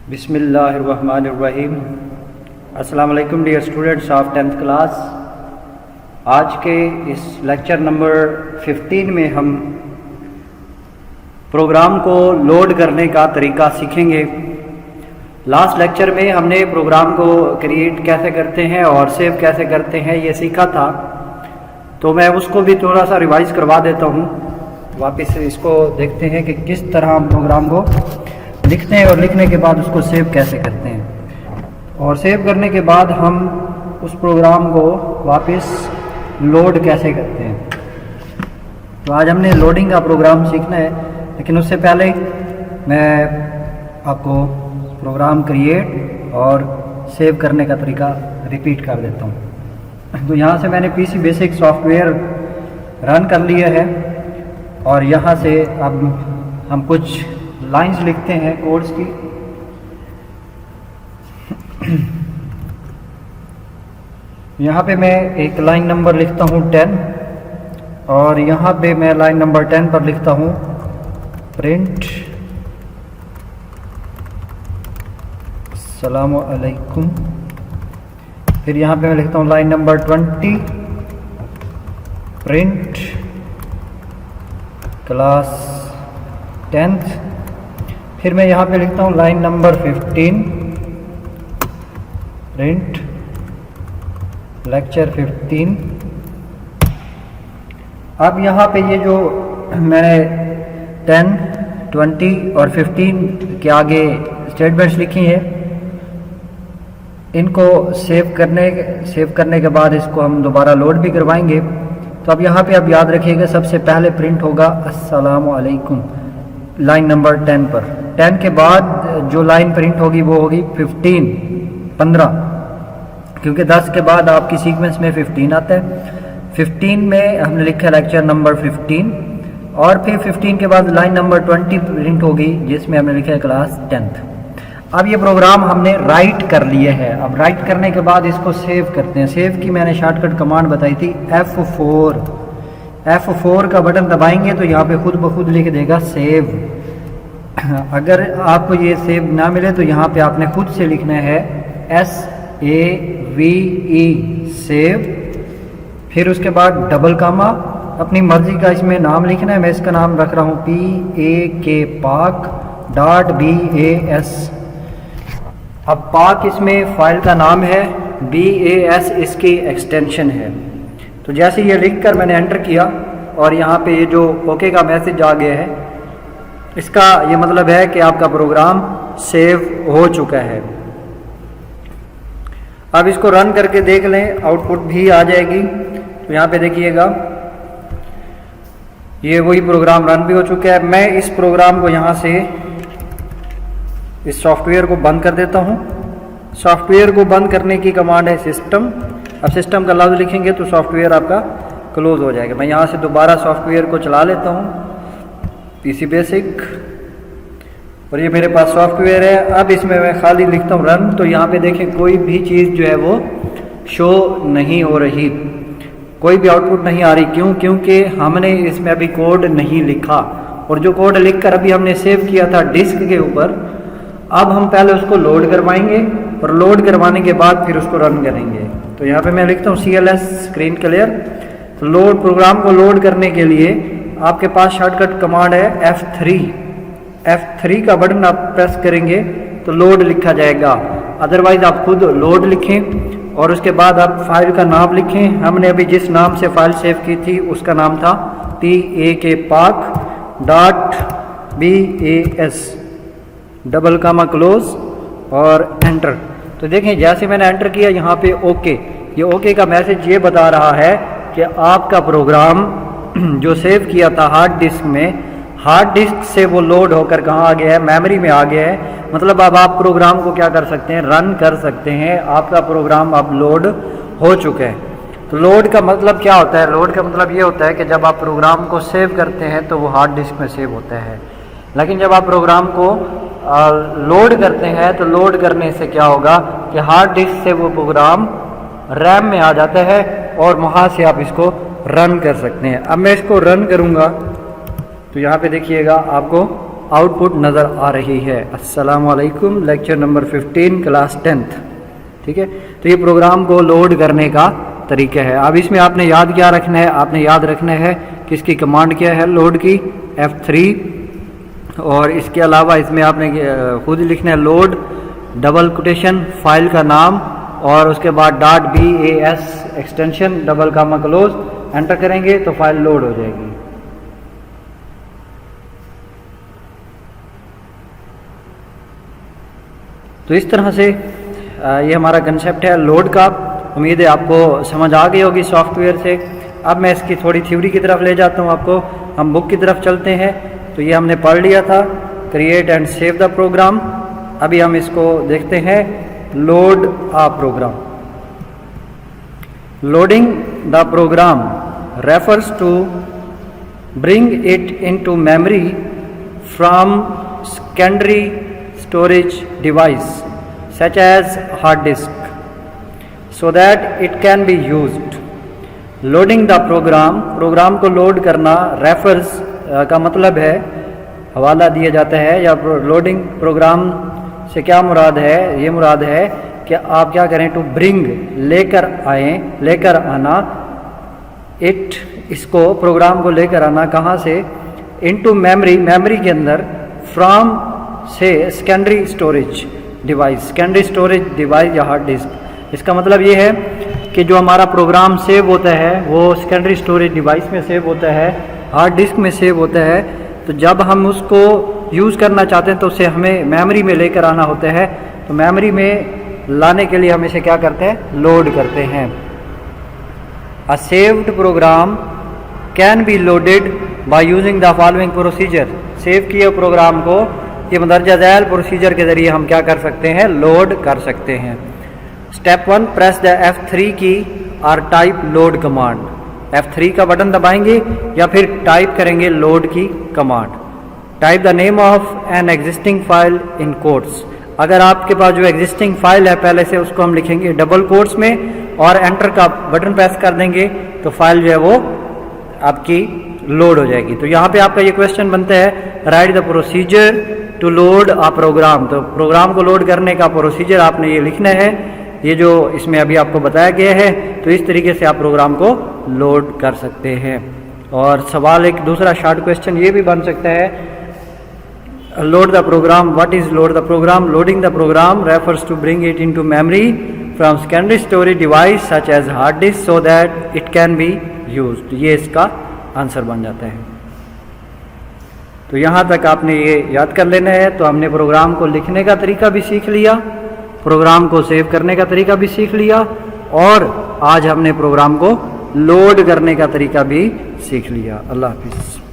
बिस्मिल्लाहिर्रहमानिर्रहीम। अस्सलाम वालेकुम dear students of 10th class. आज के इस लेक्चर नंबर 15 में हम प्रोग्राम को लोड करने का तरीका सीखेंगे। लास्ट लेक्चर में हमने प्रोग्राम को क्रिएट कैसे करते हैं और सेव कैसे करते हैं ये सीखा था, तो मैं उसको भी थोड़ा सा रिवाइज करवा देता हूँ। वापस इसको देखते हैं कि किस तरह हम प्रोग्राम को लिखते हैं और लिखने के बाद उसको सेव कैसे करते हैं, और सेव करने के बाद हम उस प्रोग्राम को वापस लोड कैसे करते हैं। तो आज हमने लोडिंग का प्रोग्राम सीखना है, लेकिन उससे पहले मैं आपको प्रोग्राम क्रिएट और सेव करने का तरीका रिपीट कर देता हूँ। तो यहाँ से मैंने पीसी बेसिक सॉफ्टवेयर रन कर लिया है और यहाँ से अब हम कुछ लाइंस लिखते हैं कोड्स की। यहाँ पे मैं एक लाइन नंबर लिखता हूँ 10 और यहाँ पे मैं लाइन नंबर 10 पर लिखता हूँ प्रिंट अस्सलामु अलैकुम। फिर यहाँ पे मैं लिखता हूँ line number 20 print class 10th। फिर मैं यहाँ पे लिखता हूँ लाइन नंबर 15 प्रिंट लेक्चर 15। अब यहाँ पे ये जो मैंने 10, 20 और 15 के आगे स्टेटमेंट्स लिखी हैं, इनको सेव करने के बाद इसको हम दोबारा लोड भी करवाएंगे। तो अब यहाँ पे आप याद रखिएगा, सबसे पहले प्रिंट होगा अस्सलामु अलैकुम लाइन नंबर 10 पर। 10 के बाद जो लाइन प्रिंट होगी वो होगी 15, क्योंकि 10 के बाद आपकी सीक्वेंस में 15 आता है। 15 में हमने लिखा लेक्चर नंबर 15, और फिर 15 के बाद लाइन नंबर 20 प्रिंट होगी जिसमें हमने लिखा है क्लास 10th। अब ये प्रोग्राम हमने राइट कर लिए है। अब राइट करने के बाद इसको सेव करते हैं। सेव की मैंने शॉर्टकट कमांड बताई थी F4 का बटन दबाएंगे तो यहाँ पे खुद ब खुद लिख देगा सेव। अगर आपको ये सेव ना मिले तो यहाँ पे आपने खुद से लिखना है SAVE सेव। फिर उसके बाद डबल कामा, अपनी मर्जी का इसमें नाम लिखना है। मैं इसका नाम रख रहा हूँ PAK.BAS। अब पाक इसमें फाइल का नाम है, BAS इसकी एक्सटेंशन है। तो जैसे ये लिखकर मैंने एंटर किया और यहाँ पे ये जो ओके का मैसेज आ गया है, इसका ये मतलब है कि आपका प्रोग्राम सेव हो चुका है। अब इसको रन करके देख लें, आउटपुट भी आ जाएगी। तो यहाँ पे देखिएगा ये वही प्रोग्राम रन भी हो चुका है। मैं इस प्रोग्राम को यहाँ से इस सॉफ्टवेयर को बंद कर देता हूँ। सॉफ्टवेयर को बंद करने की कमांड है सिस्टम। अब सिस्टम का लफ्ज़ लिखेंगे तो सॉफ्टवेयर आपका क्लोज हो जाएगा। मैं यहाँ से दोबारा सॉफ्टवेयर को चला लेता हूँ पीसी बेसिक, और ये मेरे पास सॉफ्टवेयर है। अब इसमें मैं खाली लिखता हूँ रन, तो यहाँ पे देखें कोई भी चीज़ जो है वो शो नहीं हो रही, कोई भी आउटपुट नहीं आ रही। क्यों? क्योंकि हमने इसमें अभी कोड नहीं लिखा, और जो कोड लिखकर अभी हमने सेव किया था डिस्क के ऊपर, अब हम पहले उसको लोड करवाएंगे और लोड करवाने के बाद फिर उसको रन करेंगे। तो यहाँ पे मैं लिखता हूँ CLS स्क्रीन क्लियर। तो लोड प्रोग्राम को लोड करने के लिए आपके पास शॉर्टकट कमांड है F3 का बटन आप प्रेस करेंगे तो लोड लिखा जाएगा। अदरवाइज आप खुद लोड लिखें और उसके बाद आप फाइल का नाम लिखें। हमने अभी जिस नाम से फाइल सेव की थी उसका नाम था PAK.BAS डबल कामा क्लोज और एंटर। तो देखें जैसे मैंने एंटर किया यहाँ पे ओके, ये ओके का मैसेज ये बता रहा है कि आपका प्रोग्राम जो सेव किया था हार्ड डिस्क में, हार्ड डिस्क से वो लोड होकर कहाँ आ गया है, मेमोरी में आ गया है। मतलब अब आप प्रोग्राम को क्या कर सकते हैं, रन कर सकते हैं। आपका प्रोग्राम अब लोड हो चुका है। तो लोड का मतलब क्या होता है? लोड का मतलब ये होता है कि जब आप प्रोग्राम को सेव करते हैं तो वो हार्ड डिस्क में सेव होता है, लेकिन जब आप प्रोग्राम को लोड करते हैं तो लोड करने से क्या होगा कि हार्ड डिस्क से वो प्रोग्राम रैम में आ जाता है और वहाँ से आप इसको रन कर सकते हैं। अब मैं इसको रन करूँगा तो यहाँ पे देखिएगा आपको आउटपुट नज़र आ रही है। अस्सलाम वालेकुम, लेक्चर नंबर 15 क्लास 10th। ठीक है, तो ये प्रोग्राम को लोड करने का तरीका है। अब इसमें आपने याद क्या रखना है, आपने याद रखना है कि इसकी कमांड क्या है, लोड की F3, और इसके अलावा इसमें आपने खुद लिखना है लोड डबल कोटेशन फाइल का नाम और उसके बाद .bas extension double comma close, enter करेंगे तो फाइल लोड हो जाएगी। तो इस तरह से ये हमारा कंसेप्ट है लोड का। उम्मीद है आपको समझ आ गई होगी सॉफ्टवेयर से। अब मैं इसकी थोड़ी थ्योरी की तरफ ले जाता हूँ आपको। हम बुक की तरफ चलते हैं। तो ये हमने पढ़ लिया था, create and save the program. अभी हम इसको देखते हैं, load a program. Loading the program refers to bring it into memory from secondary storage device such as hard disk so that it can be used. Loading the program, program को load करना, refers का मतलब है, हवाला दिया जाता है, या लोडिंग प्रोग्राम से क्या मुराद है, ये मुराद है कि आप क्या करें, टू ब्रिंग लेकर आए, लेकर आना, इट इसको प्रोग्राम को लेकर आना कहाँ से, इनटू मेमोरी, मेमोरी के अंदर, फ्रॉम से secondary storage device, secondary storage device या हार्ड डिस्क। इसका मतलब ये है कि जो हमारा प्रोग्राम सेव होता है वो सेकेंडरी स्टोरेज डिवाइस में सेव होता है, हार्ड डिस्क में सेव होता है। तो जब हम उसको यूज़ करना चाहते हैं तो उसे हमें मेमोरी में लेकर आना होता है। तो मेमोरी में लाने के लिए हम इसे क्या करते हैं, लोड करते हैं। A saved program can be loaded by using the following procedure. Save किए प्रोग्राम को ये मंदरजा झैल प्रोसीजर के ज़रिए हम क्या कर सकते हैं, लोड कर सकते हैं। स्टेप 1, प्रेस द F3 की और टाइप लोड कमांड। F3 का बटन दबाएंगे या फिर टाइप करेंगे लोड की command. Type the name of an existing file in quotes. अगर आपके पास जो एग्जिस्टिंग फाइल है पहले से, उसको हम लिखेंगे डबल कोट्स में और एंटर का बटन प्रेस कर देंगे तो फाइल जो है वो आपकी लोड हो जाएगी। तो यहाँ पे आपका ये क्वेश्चन बनता है, write the procedure to load a program. तो प्रोग्राम को लोड करने का प्रोसीजर आपने ये लिखना है, ये जो इसमें अभी आपको बताया गया है। तो इस तरीके से आप प्रोग्राम को लोड कर सकते हैं। और सवाल एक दूसरा शॉर्ट क्वेश्चन ये भी बन सकता है, load the program, what is load the program? Loading the program refers to bring it into memory from secondary storage device such as hard disk so that it can be used. ये इसका answer बन जाता है। तो यहाँ तक आपने ये याद कर लेना है। तो हमने प्रोग्राम को लिखने का तरीका भी सीख लिया, प्रोग्राम को सेव करने का तरीका भी सीख लिया, और आज हमने प्रोग्राम को लोड करने का तरीका भी सीख लिया। अल्लाह हाफिज़।